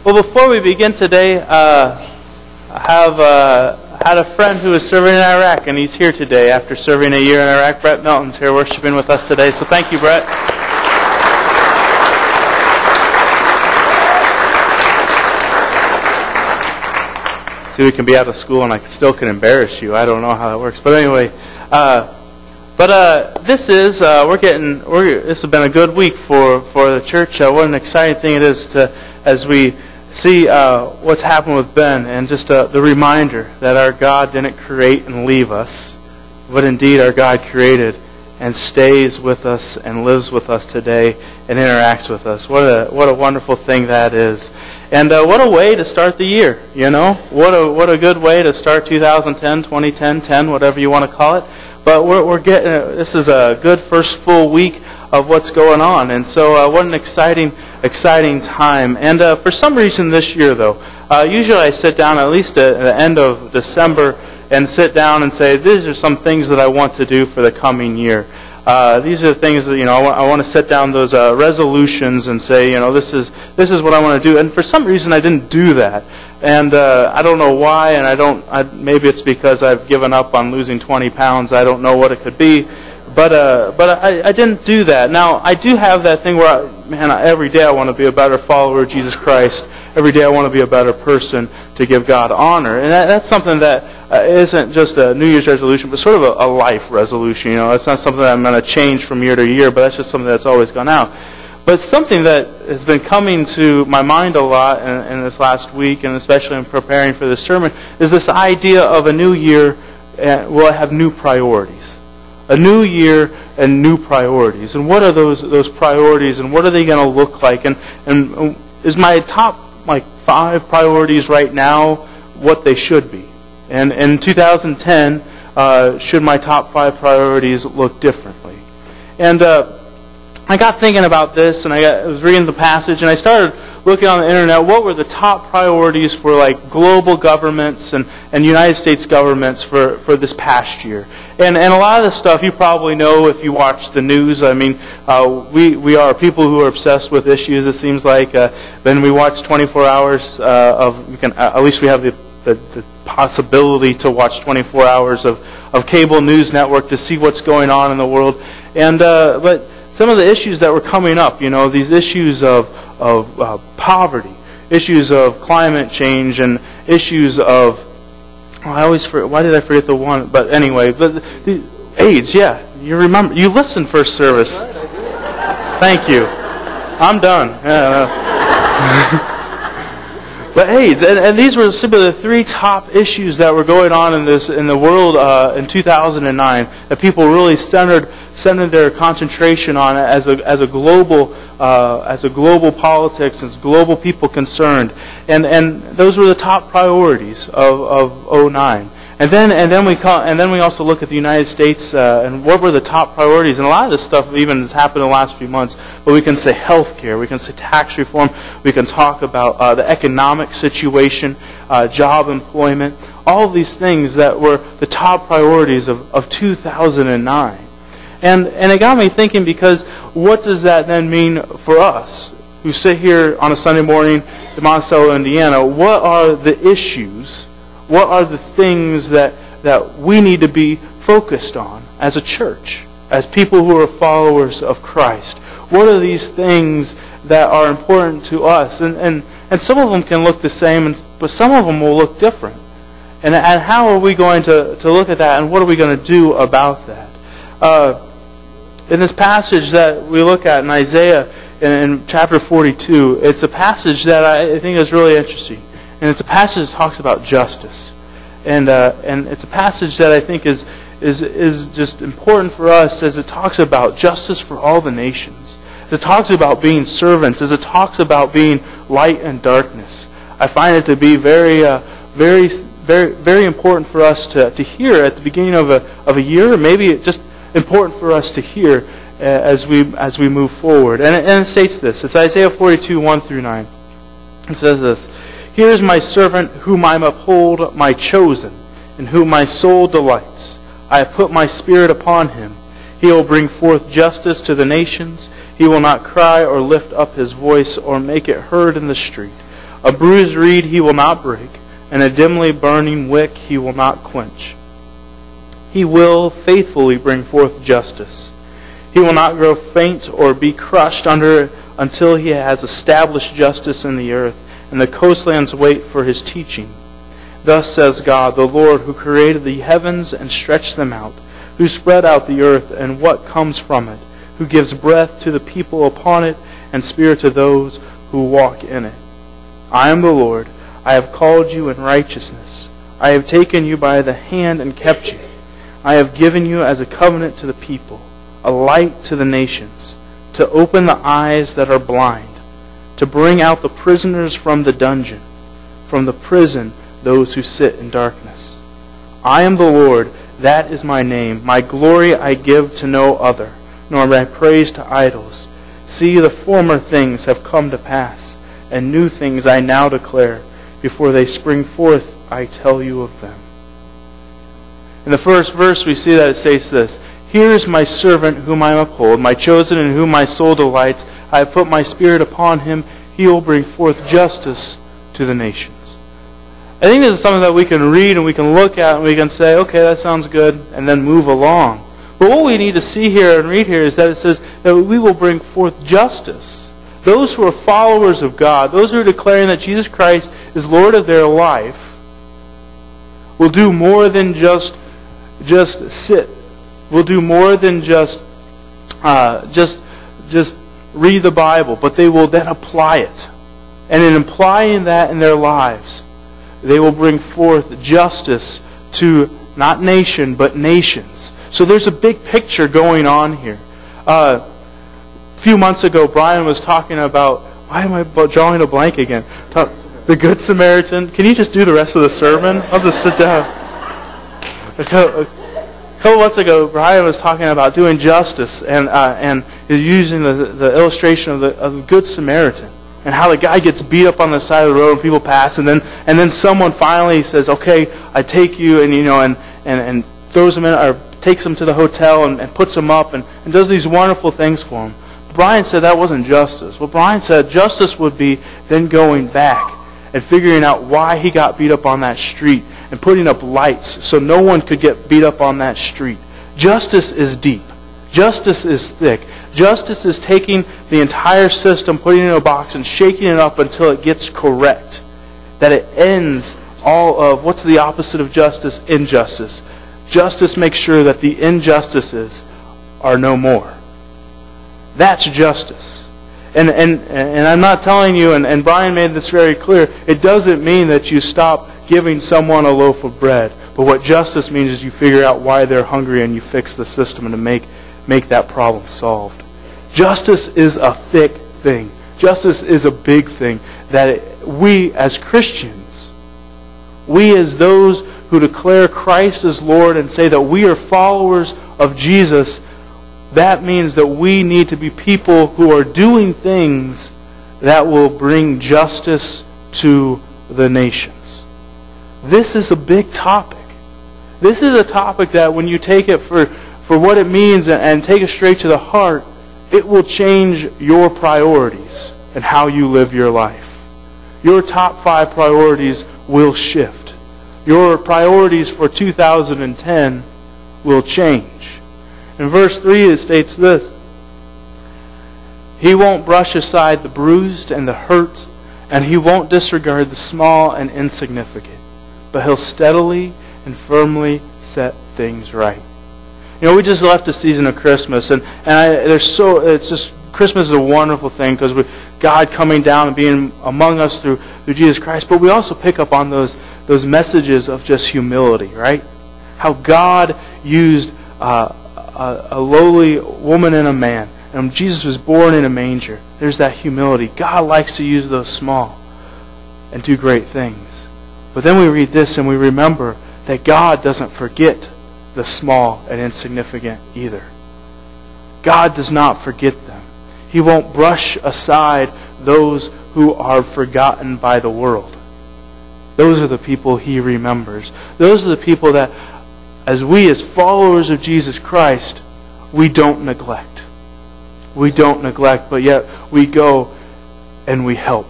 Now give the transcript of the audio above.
Well, before we begin today, I have had a friend who is serving in Iraq, and he's here today after serving a year in Iraq. Brett Melton's here worshiping with us today, so thank you, Brett. See, we can be out of school and I still can embarrass you. I don't know how that works, but anyway. This has been a good week for the church. What an exciting thing it is as we see what's happened with Ben, and just the reminder that our God didn't create and leave us, but indeed our God created and stays with us and lives with us today and interacts with us. What a wonderful thing that is. And what a way to start the year, you know? What a good way to start 2010, 2010, 10, whatever you want to call it. But we're getting this is a good first full week of what's going on, and so what an exciting time. And for some reason this year, though, usually I sit down at least at the end of December and sit down and say, these are some things that I want to do for the coming year. These are the things that, I want to set down those resolutions and say, this is what I want to do. And for some reason I didn't do that. And I don't know why, and maybe it's because I've given up on losing 20 pounds. I don't know what it could be. But I didn't do that. Now, I do have that thing where, every day I want to be a better follower of Jesus Christ. Every day I want to be a better person to give God honor. And that's something that isn't just a New Year's resolution, but sort of a life resolution. It's not something that I'm going to change from year to year, but that's just something that's always gone out. But something that has been coming to my mind a lot in this last week, and especially in preparing for this sermon, is this idea of a new year will have new priorities. A new year and new priorities. And what are those priorities, and what are they going to look like? And is my top 5 priorities right now what they should be? And in 2010, should my top 5 priorities look differently? And I got thinking about this, and I was reading the passage, and I started looking on the internet. What were the top priorities for global governments and United States governments for this past year? And a lot of this stuff you probably know if you watch the news. We are people who are obsessed with issues. It seems like then we watch 24 hours at least we have the possibility to watch 24 hours of cable news network to see what's going on in the world. And but some of the issues that were coming up, these issues of poverty, issues of climate change, and issues of I always forget. Why did I forget the one? But anyway, the AIDS. Yeah, you remember? You listened first service. Thank you. I'm done. But AIDS, and these were simply the 3 top issues that were going on in the world in 2009 that people really centered their concentration on as a global politics, as global people concerned, and those were the top priorities of 2009. And then we also look at the United States and what were the top priorities. And a lot of this stuff even has happened in the last few months. But we can say healthcare, we can say tax reform, we can talk about the economic situation, job employment, all of these things that were the top priorities of 2009. And it got me thinking, because what does that then mean for us who sit here on a Sunday morning in Monticello, Indiana? What are the issues? What are the things that we need to be focused on as a church, as people who are followers of Christ? What are these things that are important to us? And some of them can look the same, but some of them will look different. And how are we going to look at that, and what are we going to do about that? In this passage that we look at in Isaiah in chapter 42, it's a passage that I think is really interesting. And it's a passage that talks about justice. And it's a passage that I think is just important for us, as it talks about justice for all the nations. As it talks about being servants, as it talks about being light and darkness. I find it to be very, very, very, very important for us to hear at the beginning of a year, or maybe just important for us to hear as we move forward. And it states this. It's Isaiah 42, 1 through 9. It says this: "Here is my servant whom I uphold, my chosen, in whom my soul delights. I have put my spirit upon him. He will bring forth justice to the nations. He will not cry or lift up his voice or make it heard in the street. A bruised reed he will not break, and a dimly burning wick he will not quench. He will faithfully bring forth justice. He will not grow faint or be crushed under it until he has established justice in the earth, and the coastlands wait for his teaching. Thus says God, the Lord, who created the heavens and stretched them out, who spread out the earth and what comes from it, who gives breath to the people upon it and spirit to those who walk in it. I am the Lord. I have called you in righteousness. I have taken you by the hand and kept you. I have given you as a covenant to the people, a light to the nations, to open the eyes that are blind, to bring out the prisoners from the dungeon, from the prison those who sit in darkness. I am the Lord, that is my name. My glory I give to no other, nor my praise to idols. See, the former things have come to pass, and new things I now declare. Before they spring forth, I tell you of them. In the first verse we see that it states this, Here is my servant whom I uphold, my chosen in whom my soul delights. I have put my spirit upon him. He will bring forth justice to the nations. I think this is something that we can read and we can look at and we can say, okay, that sounds good, and then move along. But what we need to see here and read here is that it says that we will bring forth justice. Those who are followers of God, those who are declaring that Jesus Christ is Lord of their life, will do more than just sit. Will do more than just read the Bible, but they will then apply it. And in applying that in their lives, they will bring forth justice to not nation, but nations. So there's a big picture going on here. A few months ago, Brian was talking about, why am I drawing a blank again? The Good Samaritan. Can you just do the rest of the sermon? I'll just sit down. A couple months ago, Brian was talking about doing justice and using the illustration of the Good Samaritan and how the guy gets beat up on the side of the road and people pass, and then someone finally says, "Okay, I take you," and throws him in or takes him to the hotel and puts him up and does these wonderful things for him. Brian said that wasn't justice. Well, Brian said justice would be then going back and figuring out why he got beat up on that street and putting up lights so no one could get beat up on that street. Justice is deep. Justice is thick. Justice is taking the entire system, putting it in a box, and shaking it up until it gets correct. That it ends all of, what's the opposite of justice? Injustice. Justice makes sure that the injustices are no more. That's justice. And I'm not telling you, and Brian made this very clear, it doesn't mean that you stop giving someone a loaf of bread. But what justice means is you figure out why they're hungry and you fix the system and to make that problem solved. Justice is a thick thing. Justice is a big thing that we as Christians, we as those who declare Christ as Lord and say that we are followers of Jesus, that means that we need to be people who are doing things that will bring justice to the nations. This is a big topic. This is a topic that when you take it for what it means and take it straight to the heart, it will change your priorities and how you live your life. Your top 5 priorities will shift. Your priorities for 2010 will change. In verse 3 it states this, He won't brush aside the bruised and the hurt, and He won't disregard the small and insignificant, but He'll steadily and firmly set things right. You know, we just left the season of Christmas, and it's just, Christmas is a wonderful thing because God coming down and being among us through Jesus Christ, but we also pick up on those messages of just humility, right? How God used a lowly woman and a man, and Jesus was born in a manger. There's that humility. God likes to use those small and do great things. But then we read this and we remember that God doesn't forget the small and insignificant either. God does not forget them. He won't brush aside those who are forgotten by the world. Those are the people He remembers. Those are the people that, as followers of Jesus Christ, we don't neglect. We don't neglect, but yet we go and we help.